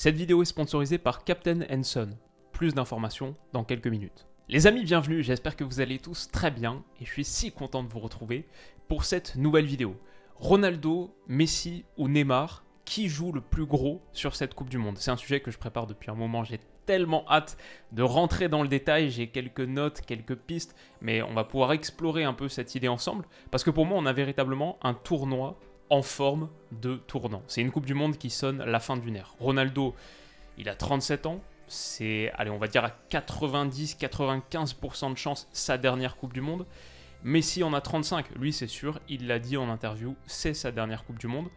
Cette vidéo est sponsorisée par Captain Son. Plus d'informations dans quelques minutes. Les amis, bienvenue, j'espère que vous allez tous très bien et je suis si content de vous retrouver pour cette nouvelle vidéo. Ronaldo, Messi ou Neymar, qui joue le plus gros sur cette Coupe du Monde? C'est un sujet que je prépare depuis un moment, j'ai tellement hâte de rentrer dans le détail, j'ai quelques notes, quelques pistes, mais on va pouvoir explorer un peu cette idée ensemble, parce que pour moi on a véritablement un tournoi en forme de tournant. C'est une Coupe du Monde qui sonne la fin d'une ère. Ronaldo, il a 37 ans, c'est, allez, on va dire à 90-95% de chance sa dernière Coupe du Monde. Messi en a 35, lui c'est sûr, il l'a dit en interview, c'est sa dernière Coupe du Monde.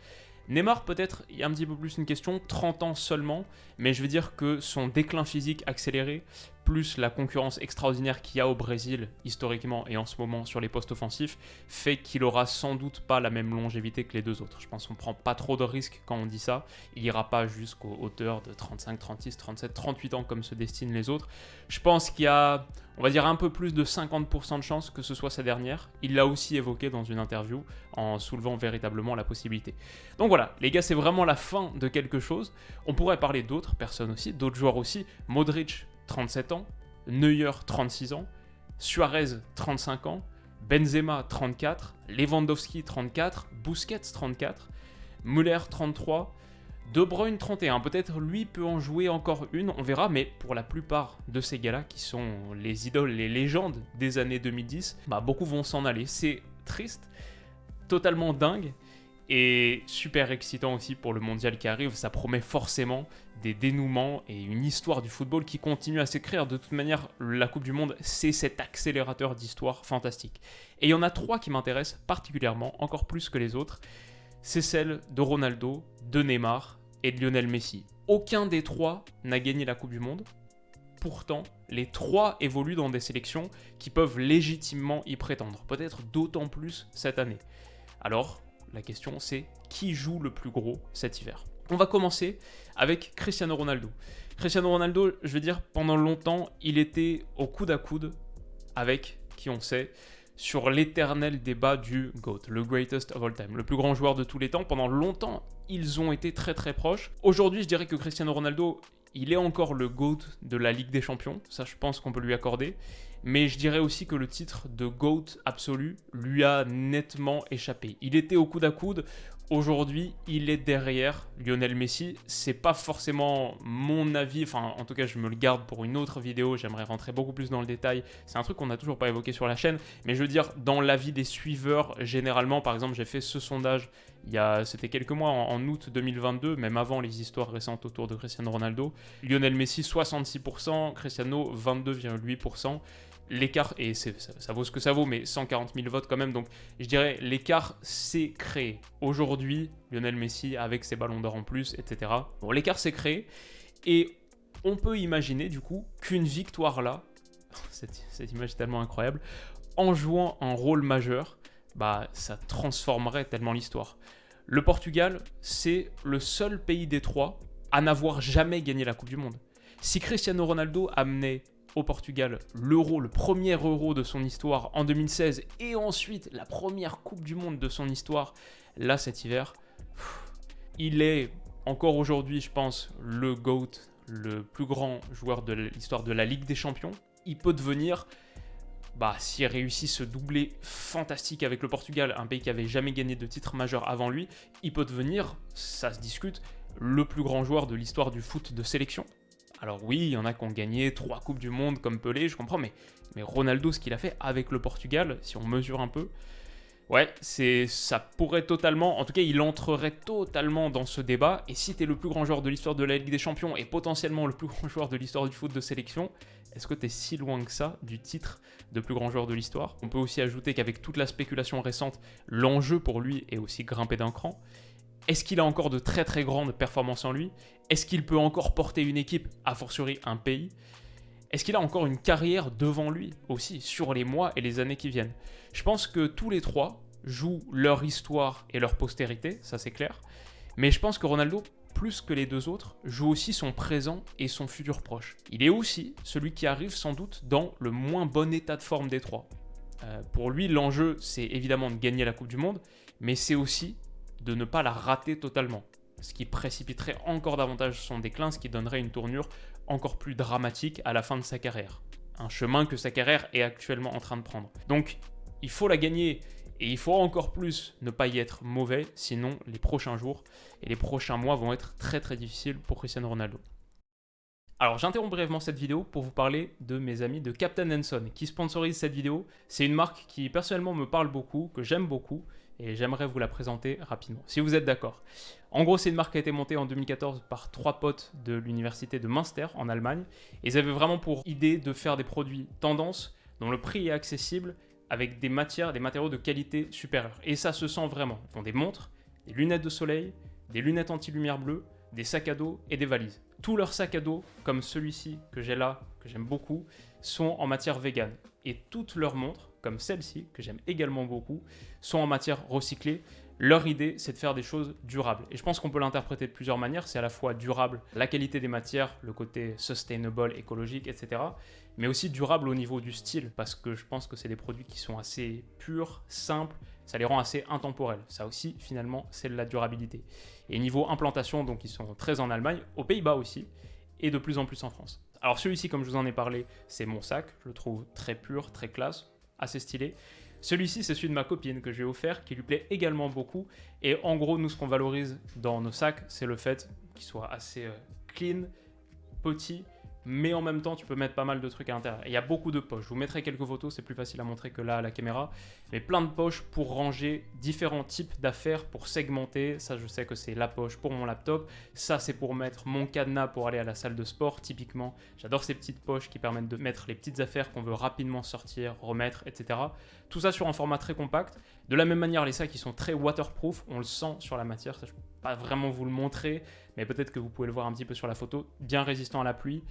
Neymar, peut-être, il y a un petit peu plus une question, 30 ans seulement, mais je veux dire que son déclin physique accéléré, plus la concurrence extraordinaire qu'il y a au Brésil, historiquement et en ce moment sur les postes offensifs, fait qu'il aura sans doute pas la même longévité que les deux autres. Je pense qu'on prend pas trop de risques quand on dit ça, il ira pas jusqu'aux hauteurs de 35, 36, 37, 38 ans comme se destinent les autres. Je pense qu'il y a, on va dire, un peu plus de 50% de chances que ce soit sa dernière. Il l'a aussi évoqué dans une interview en soulevant véritablement la possibilité. Donc voilà, les gars, c'est vraiment la fin de quelque chose. On pourrait parler d'autres personnes aussi, d'autres joueurs aussi. Modric, 37 ans, Neuer, 36 ans, Suarez, 35 ans, Benzema, 34, Lewandowski, 34, Busquets, 34, Müller, 33, De Bruyne, 31. Peut-être lui peut en jouer encore une, on verra, mais pour la plupart de ces gars-là, qui sont les idoles, les légendes des années 2010, beaucoup vont s'en aller. C'est triste, totalement dingue, et super excitant aussi pour le mondial qui arrive. Ça promet forcément des dénouements et une histoire du football qui continue à s'écrire. De toute manière, la Coupe du Monde, c'est cet accélérateur d'histoire fantastique. Et il y en a trois qui m'intéressent particulièrement, encore plus que les autres. C'est celle de Ronaldo, de Neymar et de Lionel Messi. Aucun des trois n'a gagné la Coupe du Monde. Pourtant, les trois évoluent dans des sélections qui peuvent légitimement y prétendre. Peut-être d'autant plus cette année. Alors, la question c'est qui joue le plus gros cet hiver? On va commencer avec Cristiano Ronaldo. Cristiano Ronaldo, je veux dire, pendant longtemps, il était au coude à coude avec, qui on sait, sur l'éternel débat du GOAT, le greatest of all time, le plus grand joueur de tous les temps. Pendant longtemps, ils ont été très très proches. Aujourd'hui, je dirais que Cristiano Ronaldo, il est encore le GOAT de la Ligue des Champions, ça je pense qu'on peut lui accorder. Mais je dirais aussi que le titre de GOAT absolu lui a nettement échappé. Il était au coude à coude, aujourd'hui il est derrière Lionel Messi. C'est pas forcément mon avis, enfin en tout cas je me le garde pour une autre vidéo, j'aimerais rentrer beaucoup plus dans le détail. C'est un truc qu'on n'a toujours pas évoqué sur la chaîne, mais je veux dire dans l'avis des suiveurs généralement. Par exemple, j'ai fait ce sondage c'était quelques mois, en août 2022, même avant les histoires récentes autour de Cristiano Ronaldo. Lionel Messi 66%, Cristiano 22,8%. L'écart, et ça vaut ce que ça vaut, mais 140 000 votes quand même, donc je dirais l'écart s'est créé. Aujourd'hui, Lionel Messi avec ses ballons d'or en plus, etc. Bon, l'écart s'est créé, et on peut imaginer du coup qu'une victoire là, cette image est tellement incroyable, en jouant un rôle majeur, ça transformerait tellement l'histoire. Le Portugal, c'est le seul pays des trois à n'avoir jamais gagné la Coupe du Monde. Si Cristiano Ronaldo amenait au Portugal l'Euro, le premier Euro de son histoire en 2016, et ensuite la première Coupe du Monde de son histoire, là cet hiver, il est encore aujourd'hui, je pense, le GOAT, le plus grand joueur de l'histoire de la Ligue des Champions. Il peut devenir, s'il réussit ce doublé fantastique avec le Portugal, un pays qui n'avait jamais gagné de titre majeur avant lui, il peut devenir, ça se discute, le plus grand joueur de l'histoire du foot de sélection. Alors oui, il y en a qui ont gagné 3 Coupes du Monde comme Pelé, je comprends, mais Ronaldo, ce qu'il a fait avec le Portugal, si on mesure un peu, ouais, ça pourrait totalement, en tout cas il entrerait totalement dans ce débat. Et si tu es le plus grand joueur de l'histoire de la Ligue des Champions et potentiellement le plus grand joueur de l'histoire du foot de sélection, est-ce que tu es si loin que ça du titre de plus grand joueur de l'histoire? On peut aussi ajouter qu'avec toute la spéculation récente, l'enjeu pour lui est aussi grimpé d'un cran. Est-ce qu'il a encore de très très grandes performances en lui? Est-ce qu'il peut encore porter une équipe, a fortiori un pays? Est-ce qu'il a encore une carrière devant lui aussi, sur les mois et les années qui viennent? Je pense que tous les trois jouent leur histoire et leur postérité, ça c'est clair. Mais je pense que Ronaldo, plus que les deux autres, joue aussi son présent et son futur proche. Il est aussi celui qui arrive sans doute dans le moins bon état de forme des trois. Pour lui, l'enjeu, c'est évidemment de gagner la Coupe du Monde, mais c'est aussi de ne pas la rater totalement. ce qui précipiterait encore davantage son déclin, ce qui donnerait une tournure encore plus dramatique à la fin de sa carrière. Un chemin que sa carrière est actuellement en train de prendre. Donc, il faut la gagner et il faut encore plus ne pas y être mauvais, sinon les prochains jours et les prochains mois vont être très très difficiles pour Cristiano Ronaldo. Alors j'interromps brièvement cette vidéo pour vous parler de mes amis de Captain Enson qui sponsorisent cette vidéo. C'est une marque qui personnellement me parle beaucoup, que j'aime beaucoup et j'aimerais vous la présenter rapidement, si vous êtes d'accord. En gros, c'est une marque qui a été montée en 2014 par 3 potes de l'université de Münster en Allemagne. Et ils avaient vraiment pour idée de faire des produits tendance dont le prix est accessible avec des matériaux de qualité supérieure. Et ça se sent vraiment. Ils font des montres, des lunettes de soleil, des lunettes anti-lumière bleue, des sacs à dos et des valises. Tous leurs sacs à dos, comme celui-ci que j'ai là, que j'aime beaucoup, sont en matière végane. Et toutes leurs montres, comme celle-ci, que j'aime également beaucoup, sont en matière recyclée. Leur idée, c'est de faire des choses durables. Et je pense qu'on peut l'interpréter de plusieurs manières. C'est à la fois durable, la qualité des matières, le côté sustainable, écologique, etc. Mais aussi durable au niveau du style, parce que je pense que c'est des produits qui sont assez purs, simples, ça les rend assez intemporels. Ça aussi, finalement, c'est de la durabilité. Et niveau implantation, donc ils sont très en Allemagne, aux Pays-Bas aussi, et de plus en plus en France. Alors celui-ci, comme je vous en ai parlé, c'est mon sac. Je le trouve très pur, très classe, assez stylé. Celui-ci, c'est celui de ma copine que j'ai offert, qui lui plaît également beaucoup. Et en gros, nous, ce qu'on valorise dans nos sacs, c'est le fait qu'ils soient assez clean, petits, mais en même temps, tu peux mettre pas mal de trucs à l'intérieur. Et il y a beaucoup de poches. Je vous mettrai quelques photos, c'est plus facile à montrer que là à la caméra. Mais plein de poches pour ranger différents types d'affaires, pour segmenter. Ça, je sais que c'est la poche pour mon laptop. Ça, c'est pour mettre mon cadenas pour aller à la salle de sport, typiquement. J'adore ces petites poches qui permettent de mettre les petites affaires qu'on veut rapidement sortir, remettre, etc. Tout ça sur un format très compact. De la même manière, les sacs, ils sont très waterproof. On le sent sur la matière. Ça, je ne peux pas vraiment vous le montrer, mais peut-être que vous pouvez le voir un petit peu sur la photo. Bien résistant à la pluie.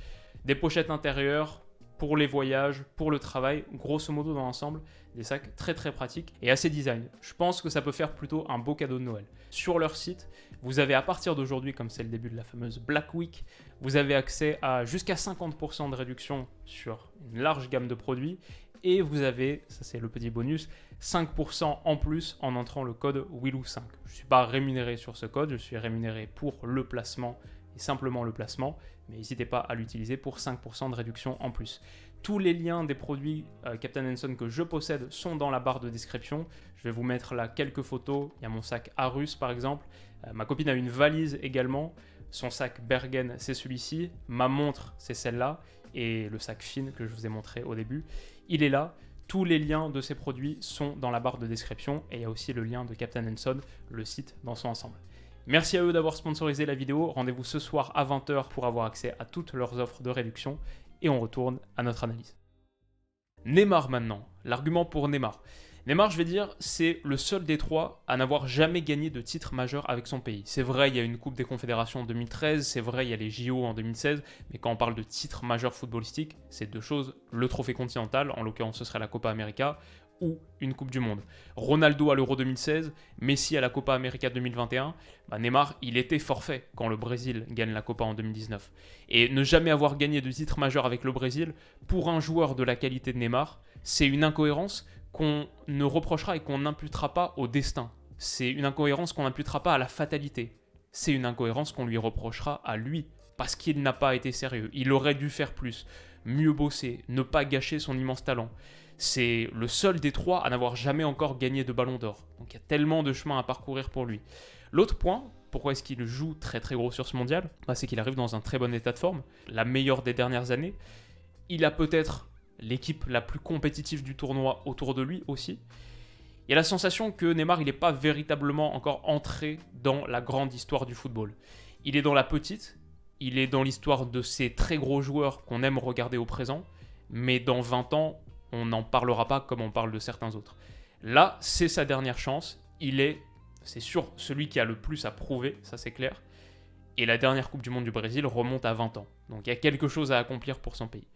Des pochettes intérieures pour les voyages, pour le travail, grosso modo dans l'ensemble, des sacs très très pratiques et assez design. Je pense que ça peut faire plutôt un beau cadeau de Noël. Sur leur site, vous avez à partir d'aujourd'hui, comme c'est le début de la fameuse Black Week, vous avez accès à jusqu'à 50% de réduction sur une large gamme de produits et vous avez, ça c'est le petit bonus, 5% en plus en entrant le code WILOU5. Je ne suis pas rémunéré sur ce code, je suis rémunéré pour le placement et simplement le placement, mais n'hésitez pas à l'utiliser pour 5% de réduction en plus. Tous les liens des produits Captain Enson que je possède sont dans la barre de description. Je vais vous mettre là quelques photos. Il y a mon sac Arus par exemple. Ma copine a une valise également. Son sac Bergen, c'est celui-ci. Ma montre, c'est celle-là. Et le sac Finn que je vous ai montré au début, il est là. Tous les liens de ces produits sont dans la barre de description. Et il y a aussi le lien de Captain Enson, le site dans son ensemble. Merci à eux d'avoir sponsorisé la vidéo. Rendez-vous ce soir à 20 h pour avoir accès à toutes leurs offres de réduction. Et on retourne à notre analyse. Neymar maintenant. L'argument pour Neymar. Neymar, je vais dire, c'est le seul des trois à n'avoir jamais gagné de titre majeur avec son pays. C'est vrai, il y a une Coupe des Confédérations en 2013, c'est vrai, il y a les JO en 2016, mais quand on parle de titre majeur footballistique, c'est deux choses. Le trophée continental, en l'occurrence ce serait la Copa América, ou une Coupe du Monde. Ronaldo à l'Euro 2016, Messi à la Copa América 2021, Neymar, il était forfait quand le Brésil gagne la Copa en 2019. Et ne jamais avoir gagné de titre majeur avec le Brésil, pour un joueur de la qualité de Neymar, c'est une incohérence qu'on ne reprochera et qu'on n'imputera pas au destin. C'est une incohérence qu'on n'imputera pas à la fatalité. C'est une incohérence qu'on lui reprochera à lui, parce qu'il n'a pas été sérieux. Il aurait dû faire plus, mieux bosser, ne pas gâcher son immense talent. C'est le seul des trois à n'avoir jamais encore gagné de ballon d'or. Donc il y a tellement de chemin à parcourir pour lui. L'autre point, pourquoi est-ce qu'il joue très très gros sur ce mondial, c'est qu'il arrive dans un très bon état de forme, la meilleure des dernières années. Il a peut-être l'équipe la plus compétitive du tournoi autour de lui aussi. Il y a la sensation que Neymar, il n'est pas véritablement encore entré dans la grande histoire du football. Il est dans la petite, il est dans l'histoire de ces très gros joueurs qu'on aime regarder au présent, mais dans 20 ans, on n'en parlera pas comme on parle de certains autres. Là, c'est sa dernière chance. C'est sûr, celui qui a le plus à prouver, ça c'est clair. Et la dernière Coupe du Monde du Brésil remonte à 20 ans. Donc il y a quelque chose à accomplir pour son pays.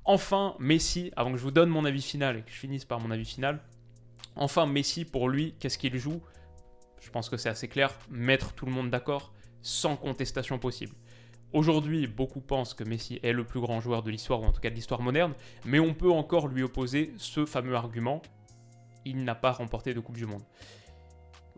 Enfin, Messi, avant que je vous donne mon avis final et que je finisse par mon avis final. Enfin, Messi, pour lui, qu'est-ce qu'il joue? Je pense que c'est assez clair. Mettre tout le monde d'accord, sans contestation possible. Aujourd'hui, beaucoup pensent que Messi est le plus grand joueur de l'histoire, ou en tout cas de l'histoire moderne, mais on peut encore lui opposer ce fameux argument, il n'a pas remporté de Coupe du Monde.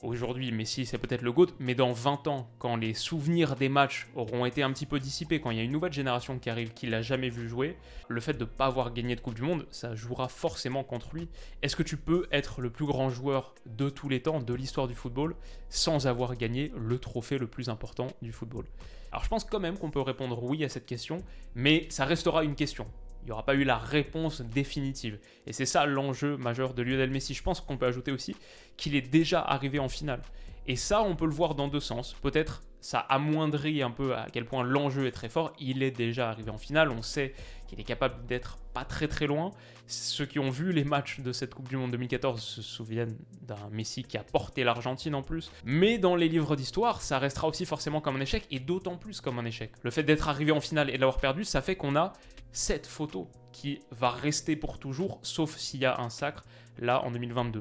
Aujourd'hui, Messi, c'est peut-être le GOAT, mais dans 20 ans, quand les souvenirs des matchs auront été un petit peu dissipés, quand il y a une nouvelle génération qui arrive qui l'a jamais vu jouer, le fait de ne pas avoir gagné de Coupe du Monde, ça jouera forcément contre lui. Est-ce que tu peux être le plus grand joueur de tous les temps, de l'histoire du football, sans avoir gagné le trophée le plus important du football? Alors je pense quand même qu'on peut répondre oui à cette question, mais ça restera une question. Il n'y aura pas eu la réponse définitive. Et c'est ça l'enjeu majeur de Lionel Messi. Je pense qu'on peut ajouter aussi qu'il est déjà arrivé en finale. Et ça, on peut le voir dans deux sens. Peut-être ça amoindrit un peu à quel point l'enjeu est très fort. Il est déjà arrivé en finale. On sait qu'il est capable d'être pas très très loin. Ceux qui ont vu les matchs de cette Coupe du Monde 2014 se souviennent d'un Messi qui a porté l'Argentine en plus. Mais dans les livres d'histoire, ça restera aussi forcément comme un échec, et d'autant plus comme un échec. Le fait d'être arrivé en finale et de l'avoir perdu, ça fait qu'on a cette photo qui va rester pour toujours, sauf s'il y a un sacre, là en 2022.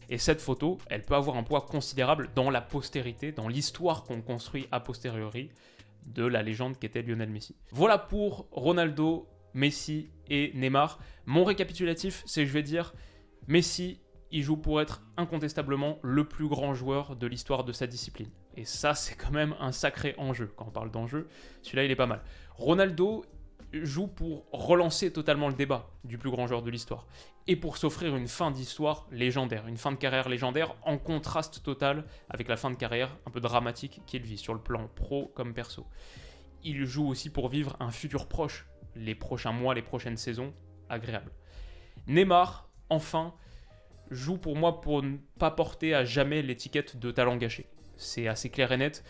Et cette photo, elle peut avoir un poids considérable dans la postérité, dans l'histoire qu'on construit a posteriori de la légende qu'était Lionel Messi. Voilà pour Ronaldo, Messi et Neymar. Mon récapitulatif, c'est je vais dire, Messi, il joue pour être incontestablement le plus grand joueur de l'histoire de sa discipline. Et ça, c'est quand même un sacré enjeu. Quand on parle d'enjeu, celui-là, il est pas mal. Ronaldo joue pour relancer totalement le débat du plus grand joueur de l'histoire et pour s'offrir une fin d'histoire légendaire, une fin de carrière légendaire en contraste total avec la fin de carrière un peu dramatique qu'il vit sur le plan pro comme perso. Il joue aussi pour vivre un futur proche, les prochains mois, les prochaines saisons, agréable. Neymar, enfin, joue pour moi pour ne pas porter à jamais l'étiquette de talent gâché. C'est assez clair et net.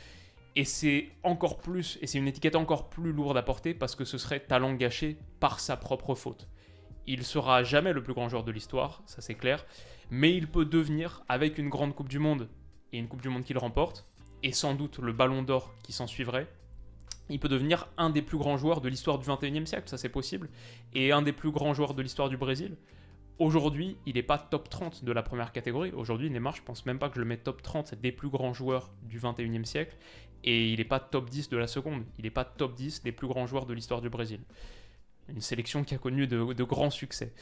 Et c'est encore plus, et c'est une étiquette encore plus lourde à porter parce que ce serait talent gâché par sa propre faute. Il sera jamais le plus grand joueur de l'histoire, ça c'est clair, mais il peut devenir, avec une grande Coupe du Monde et une Coupe du Monde qu'il remporte, et sans doute le Ballon d'Or qui s'en suivrait, il peut devenir un des plus grands joueurs de l'histoire du 21e siècle, ça c'est possible, et un des plus grands joueurs de l'histoire du Brésil. Aujourd'hui, il n'est pas top 30 de la première catégorie. Aujourd'hui, Neymar, je pense même pas que je le mette top 30 des plus grands joueurs du 21e siècle. Et il n'est pas top 10 de la seconde. Il n'est pas top 10 des plus grands joueurs de l'histoire du Brésil. Une sélection qui a connu de grands succès.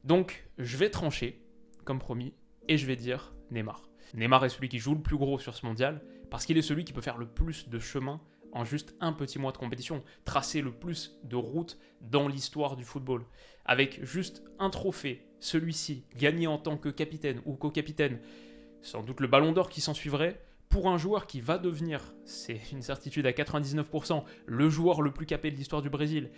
Donc, je vais trancher, comme promis, et je vais dire Neymar. Neymar est celui qui joue le plus gros sur ce mondial, parce qu'il est celui qui peut faire le plus de chemin en juste un petit mois de compétition, tracer le plus de routes dans l'histoire du football. Avec juste un trophée, celui-ci, gagné en tant que capitaine ou co-capitaine, sans doute le Ballon d'Or qui s'en suivrait, pour un joueur qui va devenir, c'est une certitude à 99%, le joueur le plus capé de l'histoire du Brésil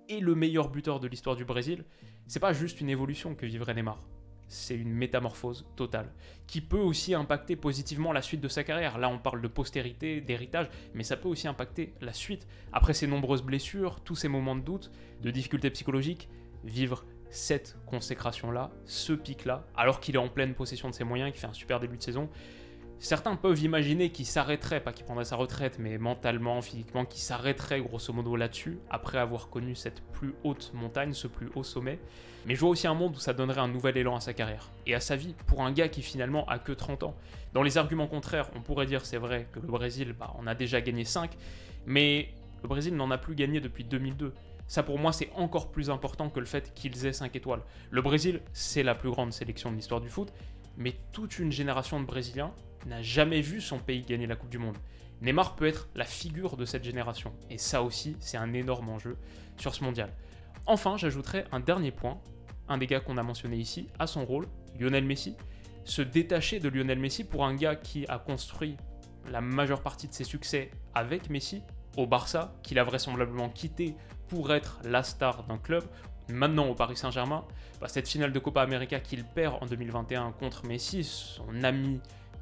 et le meilleur buteur de l'histoire du Brésil, c'est pas juste une évolution que vivrait Neymar. C'est une métamorphose totale, qui peut aussi impacter positivement la suite de sa carrière. Là, on parle de postérité, d'héritage, mais ça peut aussi impacter la suite. Après ces nombreuses blessures, tous ces moments de doute, de difficultés psychologiques, vivre cette consécration-là, ce pic-là, alors qu'il est en pleine possession de ses moyens, qu'il fait un super début de saison. Certains peuvent imaginer qu'il s'arrêterait, pas qu'il prendrait sa retraite, mais mentalement, physiquement, qu'il s'arrêterait grosso modo là-dessus, après avoir connu cette plus haute montagne, ce plus haut sommet. Mais je vois aussi un monde où ça donnerait un nouvel élan à sa carrière, et à sa vie, pour un gars qui finalement a que 30 ans. Dans les arguments contraires, on pourrait dire, c'est vrai, que le Brésil, on a déjà gagné 5, mais le Brésil n'en a plus gagné depuis 2002. Ça pour moi c'est encore plus important que le fait qu'ils aient 5 étoiles. Le Brésil, c'est la plus grande sélection de l'histoire du foot, mais toute une génération de Brésiliens n'a jamais vu son pays gagner la Coupe du Monde. Neymar peut être la figure de cette génération, et ça aussi c'est un énorme enjeu sur ce mondial. Enfin, j'ajouterai un dernier point, un des gars qu'on a mentionné ici, à son rôle, Lionel Messi. Se détacher de Lionel Messi pour un gars qui a construit la majeure partie de ses succès avec Messi, au Barça, qu'il a vraisemblablement quitté pour être la star d'un club, maintenant au Paris Saint-Germain, cette finale de Copa América qu'il perd en 2021 contre Messi, son ami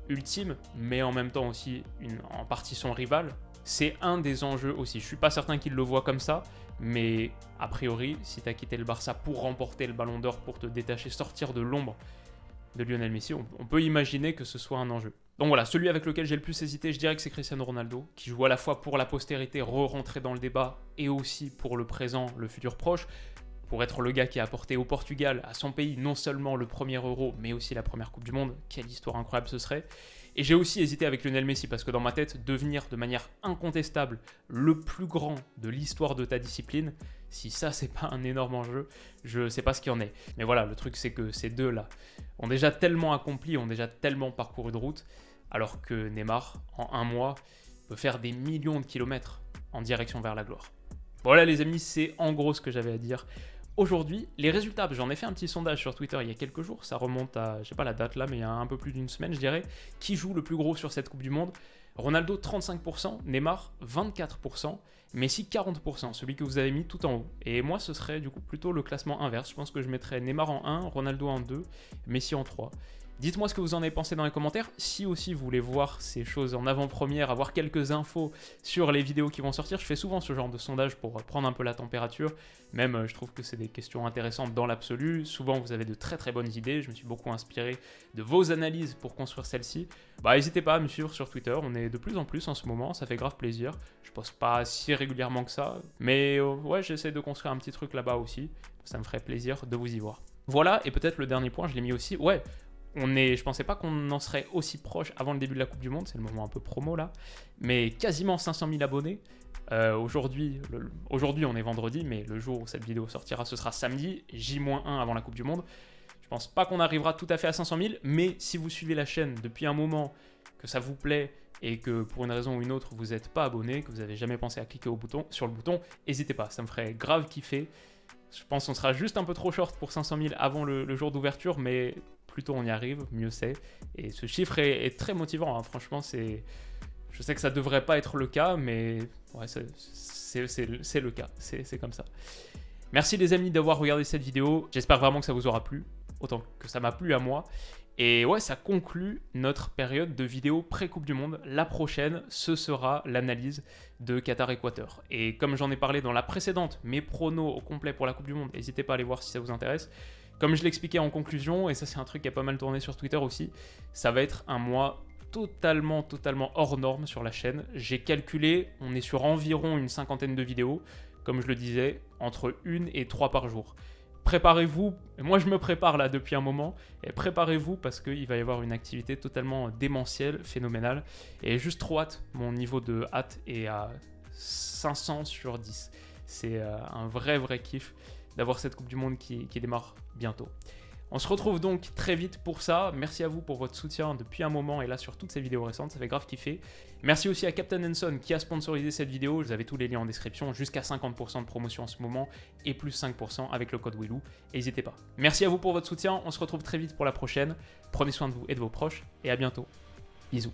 ultime, mais en même temps aussi en partie son rival, c'est un des enjeux aussi. Je suis pas certain qu'il le voit comme ça, mais a priori, si tu as quitté le Barça pour remporter le Ballon d'Or, pour te détacher, sortir de l'ombre de Lionel Messi, on peut imaginer que ce soit un enjeu. Donc voilà, celui avec lequel j'ai le plus hésité, je dirais que c'est Cristiano Ronaldo, qui joue à la fois pour la postérité, re-rentrer dans le débat, et aussi pour le présent, le futur proche, pour être le gars qui a apporté au Portugal, à son pays, non seulement le premier Euro, mais aussi la première Coupe du Monde. Quelle histoire incroyable ce serait. Et j'ai aussi hésité avec Lionel Messi, parce que dans ma tête, devenir de manière incontestable le plus grand de l'histoire de ta discipline, si ça c'est pas un énorme enjeu, je sais pas ce qu'il y en est. Mais voilà, le truc c'est que ces deux-là ont déjà tellement accompli, ont déjà tellement parcouru de route, alors que Neymar, en un mois, peut faire des millions de kilomètres en direction vers la gloire. Voilà les amis, c'est en gros ce que j'avais à dire aujourd'hui. Les résultats, j'en ai fait un petit sondage sur Twitter il y a quelques jours, ça remonte à, je sais pas la date là, mais il y a un peu plus d'une semaine je dirais. Qui joue le plus gros sur cette Coupe du Monde? Ronaldo 35%, Neymar 24%, Messi 40%, celui que vous avez mis tout en haut. Et moi ce serait du coup plutôt le classement inverse, je pense que je mettrais Neymar en 1, Ronaldo en 2, Messi en 3. Dites-moi ce que vous en avez pensé dans les commentaires. Si aussi vous voulez voir ces choses en avant-première, avoir quelques infos sur les vidéos qui vont sortir, je fais souvent ce genre de sondage pour prendre un peu la température. Même, je trouve que c'est des questions intéressantes dans l'absolu. Souvent, vous avez de très très bonnes idées. Je me suis beaucoup inspiré de vos analyses pour construire celle-ci. Bah, n'hésitez pas à me suivre sur Twitter. On est de plus en plus en ce moment. Ça fait grave plaisir. Je poste pas si régulièrement que ça. Mais ouais, j'essaie de construire un petit truc là-bas aussi. Ça me ferait plaisir de vous y voir. Voilà, et peut-être le dernier point, je l'ai mis aussi. Ouais. Je pensais pas qu'on en serait aussi proche avant le début de la Coupe du Monde, c'est le moment un peu promo là, mais quasiment 500 000 abonnés. Aujourd'hui, on est vendredi, mais le jour où cette vidéo sortira, ce sera samedi, J-1 avant la Coupe du Monde. Je pense pas qu'on arrivera tout à fait à 500 000, mais si vous suivez la chaîne depuis un moment, que ça vous plaît et que pour une raison ou une autre vous n'êtes pas abonné, que vous n'avez jamais pensé à cliquer sur le bouton, n'hésitez pas, ça me ferait grave kiffer. Je pense qu'on sera juste un peu trop short pour 500 000 avant le jour d'ouverture, mais plus tôt on y arrive, mieux c'est. Et ce chiffre est très motivant, hein. Franchement, je sais que ça devrait pas être le cas, mais ouais, c'est le cas, c'est comme ça. Merci les amis d'avoir regardé cette vidéo, j'espère vraiment que ça vous aura plu, autant que ça m'a plu à moi. Et ouais, ça conclut notre période de vidéos pré-Coupe du Monde. La prochaine, ce sera l'analyse de Qatar-Équateur. Et comme j'en ai parlé dans la précédente, mes pronos au complet pour la Coupe du Monde, n'hésitez pas à aller voir si ça vous intéresse. Comme je l'expliquais en conclusion, et ça c'est un truc qui a pas mal tourné sur Twitter aussi, ça va être un mois totalement hors norme sur la chaîne. J'ai calculé, on est sur environ une 50aine de vidéos, comme je le disais, entre 1 et 3 par jour. Préparez-vous, moi je me prépare là depuis un moment, et préparez-vous parce qu'il va y avoir une activité totalement démentielle, phénoménale, et juste trop hâte, mon niveau de hâte est à 500 sur 10. C'est un vrai kiff d'avoir cette Coupe du Monde qui démarre bientôt. On se retrouve donc très vite pour ça. Merci à vous pour votre soutien depuis un moment et là sur toutes ces vidéos récentes, ça fait grave kiffer. Merci aussi à Captain Henson qui a sponsorisé cette vidéo. Vous avez tous les liens en description, jusqu'à 50% de promotion en ce moment et plus 5% avec le code WILOU. N'hésitez pas. Merci à vous pour votre soutien. On se retrouve très vite pour la prochaine. Prenez soin de vous et de vos proches et à bientôt. Bisous.